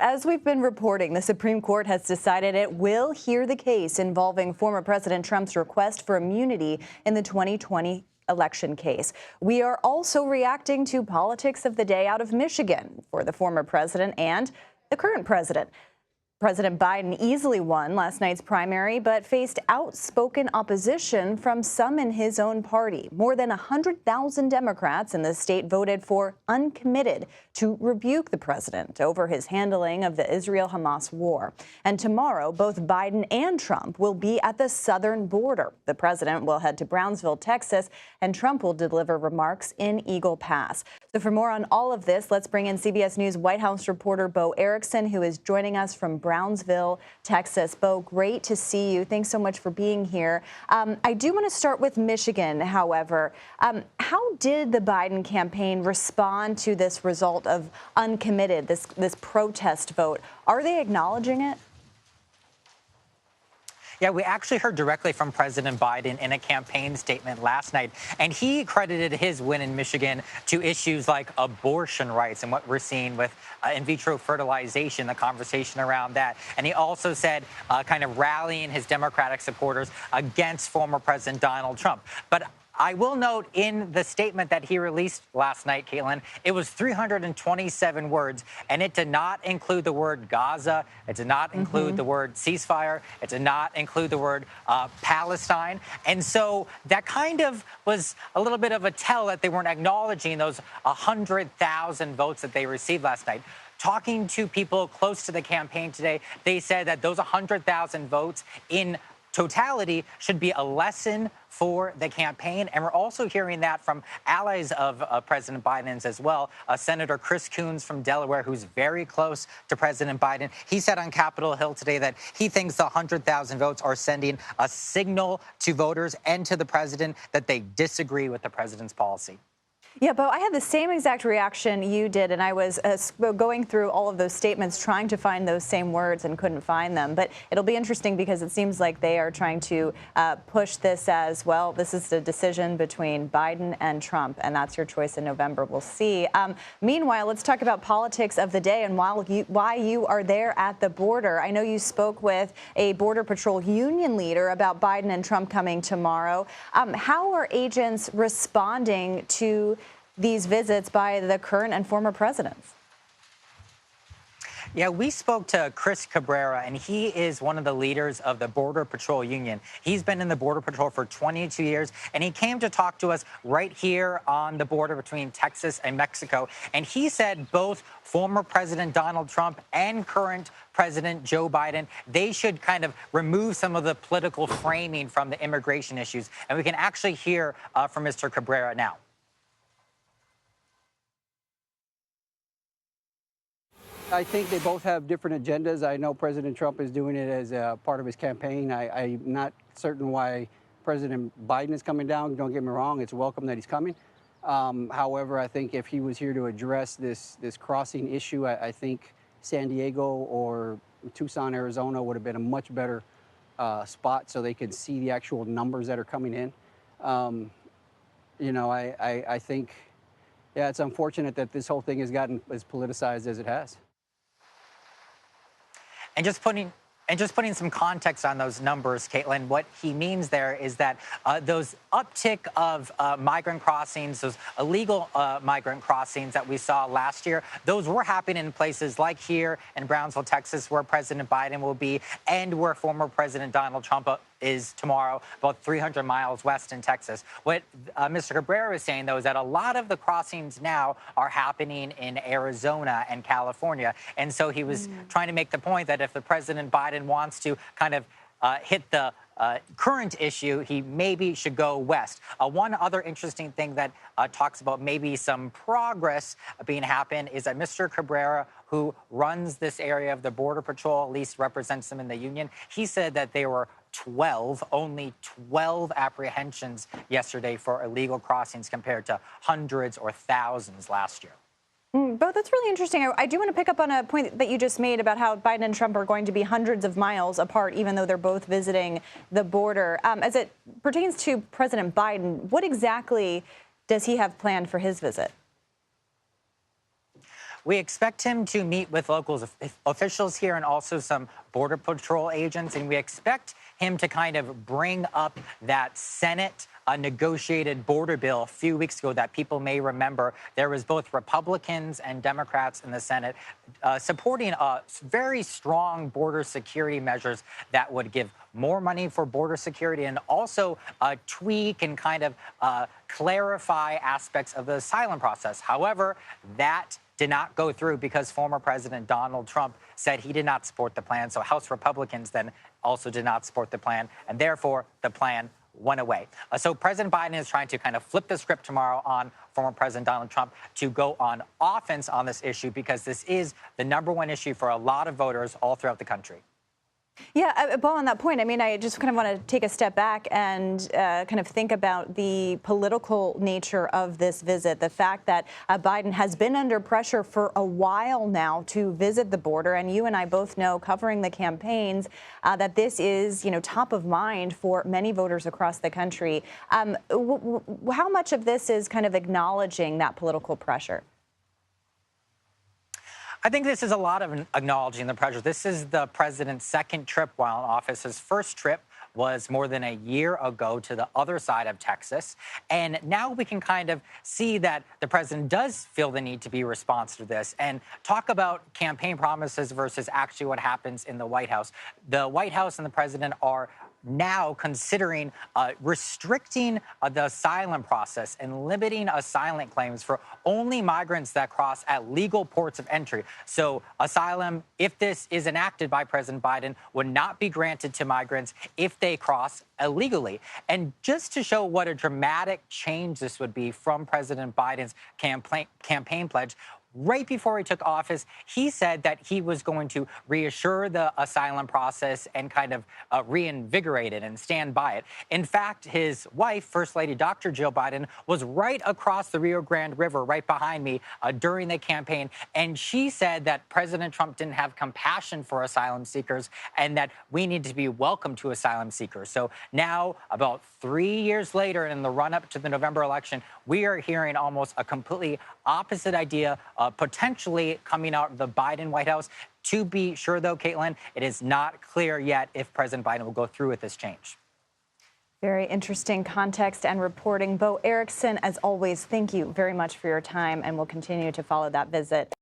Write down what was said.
As we've been reporting, the Supreme Court has decided it will hear the case involving former President Trump's request for immunity in the 2020 election case. We are also reacting to politics of the day out of Michigan for the former president and the current president. President Biden easily won last night's primary, but faced outspoken opposition from some in his own party. More than 100,000 Democrats in the state voted for uncommitted to rebuke the president over his handling of the Israel-Hamas war. And tomorrow, both Biden and Trump will be at the southern border. The president will head to Brownsville, Texas, and Trump will deliver remarks in Eagle Pass. So for more on all of this, let's bring in CBS News White House reporter Bo Erickson, who is joining us from Brownsville, Texas. Bo, great to see you. Thanks so much for being here. I do want to start with Michigan, however. How did the Biden campaign respond to this result of uncommitted, this protest vote? Are they acknowledging it? Yeah, we actually heard directly from President Biden in a campaign statement last night, and he credited his win in Michigan to issues like abortion rights and what we're seeing with in vitro fertilization, the conversation around that. And he also said kind of rallying his Democratic supporters against former President Donald Trump. But I will note in the statement that he released last night, Caitlin, it was 327 words, and it did not include the word Gaza. It did not include the word ceasefire. It did not include the word Palestine. And so that kind of was a little bit of a tell that they weren't acknowledging those 100,000 votes that they received last night. Talking to people close to the campaign today, they said that those 100,000 votes in totality should be a lesson for the campaign. And we're also hearing that from allies of President Biden's as well. Senator Chris Coons from Delaware, who's very close to President Biden, he said on Capitol Hill today that he thinks the 100,000 votes are sending a signal to voters and to the president that they disagree with the president's policy. Yeah, Bo, I had the same exact reaction you did, and I was going through all of those statements trying to find those same words and couldn't find them. But it'll be interesting because it seems like they are trying to push this as, well, this is the decision between Biden and Trump, and that's your choice in November. We'll see. Meanwhile, let's talk about politics of the day and why you are there at the border. I know you spoke with a Border Patrol union leader about Biden and Trump coming tomorrow. How are agents responding to these visits by the current and former presidents? Yeah, we spoke to Chris Cabrera, and he is one of the leaders of the Border Patrol Union. He's been in the Border Patrol for 22 years, and he came to talk to us right here on the border between Texas and Mexico. And he said both former President Donald Trump and current President Joe Biden, they should kind of remove some of the political framing from the immigration issues. And we can actually hear from Mr. Cabrera now. I think they both have different agendas. I know President Trump is doing it as a part of his campaign. I'm not certain why President Biden is coming down. Don't get me wrong, it's welcome that he's coming. However, I think if he was here to address this crossing issue, I think San Diego or Tucson, Arizona would have been a much better spot so they could see the actual numbers that are coming in. I think, yeah, it's unfortunate that this whole thing has gotten as politicized as it has. And just putting some context on those numbers, Caitlin, what he means there is that those uptick of migrant crossings, those illegal migrant crossings that we saw last year, those were happening in places like here in Brownsville, Texas, where President Biden will be, and where former President Donald Trump is tomorrow, about 300 miles west in Texas. What Mr. Cabrera is saying, though, is that a lot of the crossings now are happening in Arizona and California. And so he was trying to make the point that if the President Biden wants to kind of hit the current issue, he maybe should go west. One other interesting thing that talks about maybe some progress being happened is that Mr. Cabrera, who runs this area of the Border Patrol, at least represents them in the union, he said that they were only 12 apprehensions yesterday for illegal crossings compared to hundreds or thousands last year. Bo, that's really interesting. I do want to pick up on a point that you just made about how Biden and Trump are going to be hundreds of miles apart, even though they're both visiting the border. As it pertains to President Biden, what exactly does he have planned for his visit? We expect him to meet with local officials here and also some Border Patrol agents, and we expect him to kind of bring up that Senate negotiated border bill a few weeks ago that people may remember. There was both Republicans and Democrats in the Senate supporting very strong border security measures that would give more money for border security and also tweak and kind of clarify aspects of the asylum process. However, that did not go through because former President Donald Trump said he did not support the plan. So House Republicans then also did not support the plan, and therefore the plan went away. So President Biden is trying to kind of flip the script tomorrow on former President Donald Trump to go on offense on this issue because this is the #1 issue for a lot of voters all throughout the country. Yeah, Bo, on that point, I mean, I just kind of want to take a step back and kind of think about the political nature of this visit. The fact that Biden has been under pressure for a while now to visit the border, and you and I both know, covering the campaigns, that this is, top of mind for many voters across the country. How much of this is kind of acknowledging that political pressure? I think this is a lot of acknowledging the pressure. This is the president's second trip while in office. His first trip was more than a year ago to the other side of Texas. And now we can kind of see that the president does feel the need to be responsive to this and talk about campaign promises versus actually what happens in the White House. The White House and the president are now considering restricting the asylum process and limiting asylum claims for only migrants that cross at legal ports of entry. So asylum, if this is enacted by President Biden, would not be granted to migrants if they cross illegally. And just to show what a dramatic change this would be from President Biden's campaign pledge, right before he took office, he said that he was going to reassure the asylum process and kind of reinvigorate it and stand by it. In fact, his wife, First Lady Dr. Jill Biden, was right across the Rio Grande River, right behind me, during the campaign. And she said that President Trump didn't have compassion for asylum seekers and that we need to be welcome to asylum seekers. So now, about 3 years later, in the run-up to the November election, we are hearing almost a completely opposite idea potentially coming out of the Biden White House. To be sure, though, Caitlin, it is not clear yet if President Biden will go through with this change. Very interesting context and reporting. Bo Erickson, as always, thank you very much for your time, and we'll continue to follow that visit.